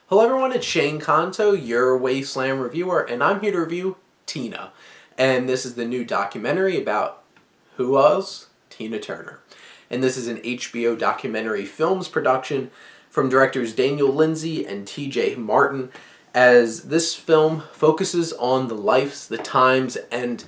Hello everyone, it's Shane Kanto, your Wasteland reviewer, and I'm here to review Tina. And this is the new documentary about who was Tina Turner. And this is an HBO documentary films production from directors Daniel Lindsay and TJ Martin, as this film focuses on the lives, the times, and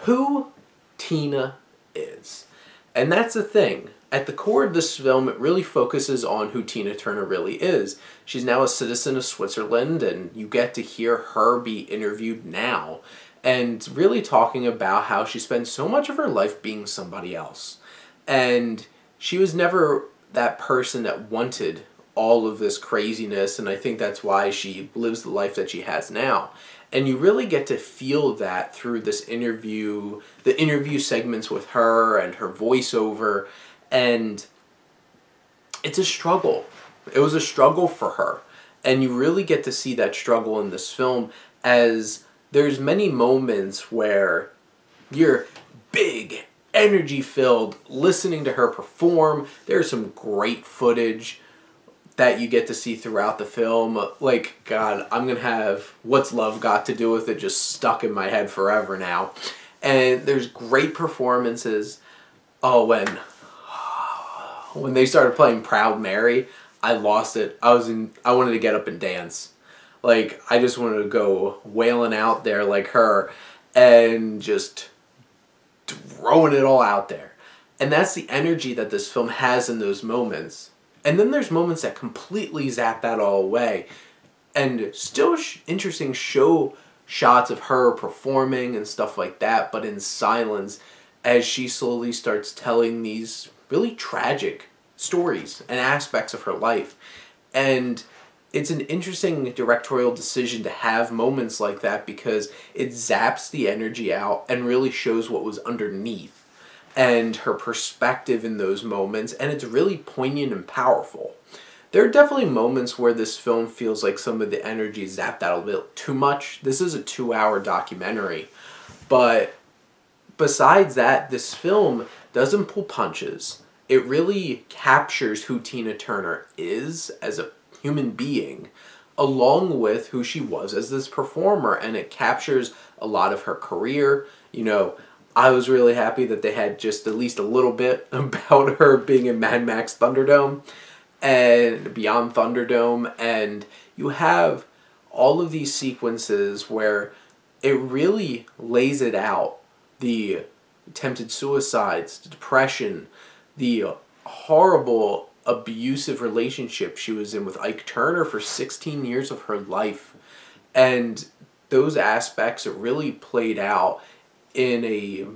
who Tina is. And that's the thing. At the core of this film, it really focuses on who Tina Turner really is. She's now a citizen of Switzerland, and you get to hear her be interviewed now, and really talking about how she spent so much of her life being somebody else. And she was never that person that wanted all of this craziness, and I think that's why she lives the life that she has now. And you really get to feel that through this interview, the interview segments with her and her voiceover. And it's a struggle. It was a struggle for her. And you really get to see that struggle in this film, as there's many moments where you're big, energy-filled, listening to her perform. There's some great footage that you get to see throughout the film. Like, God, I'm going to have What's Love Got to Do With It just stuck in my head forever now. And there's great performances. Oh, when they started playing Proud Mary, I lost it. I wanted to get up and dance. Like, I just wanted to go wailing out there like her and just throwing it all out there. And that's the energy that this film has in those moments. And then there's moments that completely zap that all away. And still interesting show shots of her performing and stuff like that, but in silence, as she slowly starts telling these really tragic stories and aspects of her life. And it's an interesting directorial decision to have moments like that, because it zaps the energy out and really shows what was underneath and her perspective in those moments, and it's really poignant and powerful. There are definitely moments where this film feels like some of the energy is zapped out a bit too much. This is a 2-hour documentary, but besides that, this film doesn't pull punches. It really captures who Tina Turner is as a human being, along with who she was as this performer, and it captures a lot of her career. You know, I was really happy that they had just at least a little bit about her being in Mad Max Thunderdome and Beyond Thunderdome, and you have all of these sequences where it really lays it out. The attempted suicides, the depression, the horrible abusive relationship she was in with Ike Turner for 16 years of her life. And those aspects are really played out in a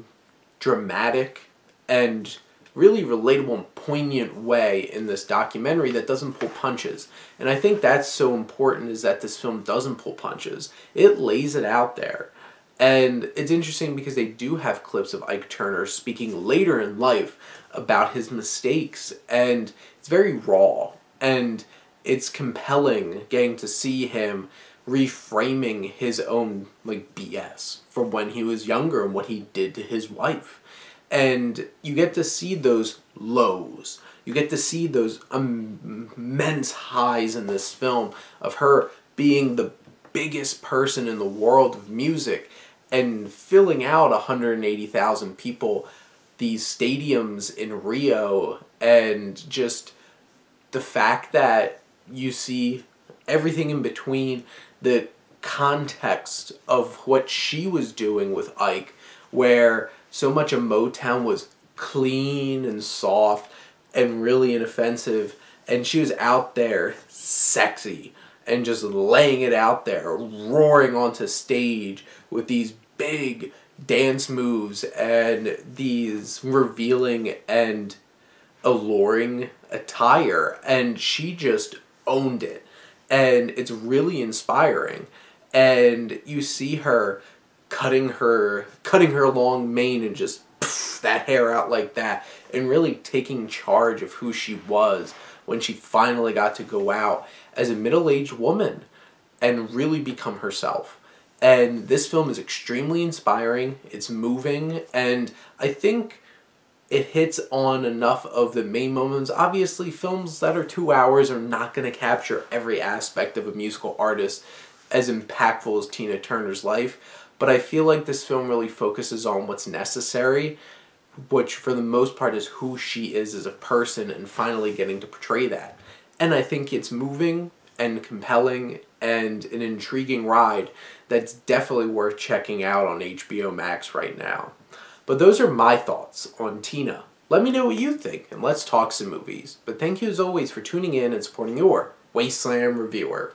dramatic and really relatable and poignant way in this documentary that doesn't pull punches. And I think that's so important, is that this film doesn't pull punches. It lays it out there. And it's interesting because they do have clips of Ike Turner speaking later in life about his mistakes, and it's very raw, and it's compelling getting to see him reframing his own BS from when he was younger and what he did to his wife. And you get to see those lows. You get to see those immense highs in this film of her being the biggest person in the world of music and filling out 180,000 people, these stadiums in Rio, and just the fact that you see everything in between, the context of what she was doing with Ike, where so much of Motown was clean and soft and really inoffensive, and she was out there sexy and just laying it out there, roaring onto stage with these big dance moves and these revealing and alluring attire, and she just owned it. And it's really inspiring. And you see her cutting her long mane and just that hair out like that, and really taking charge of who she was when she finally got to go out as a middle-aged woman and really become herself. And this film is extremely inspiring, it's moving, and I think it hits on enough of the main moments. Obviously, films that are 2 hours are not going to capture every aspect of a musical artist as impactful as Tina Turner's life, but I feel like this film really focuses on what's necessary, which for the most part is who she is as a person and finally getting to portray that. And I think it's moving and compelling and an intriguing ride that's definitely worth checking out on HBO Max right now. But those are my thoughts on Tina. Let me know what you think, and let's talk some movies. But thank you as always for tuning in and supporting your Wasteland Reviewer.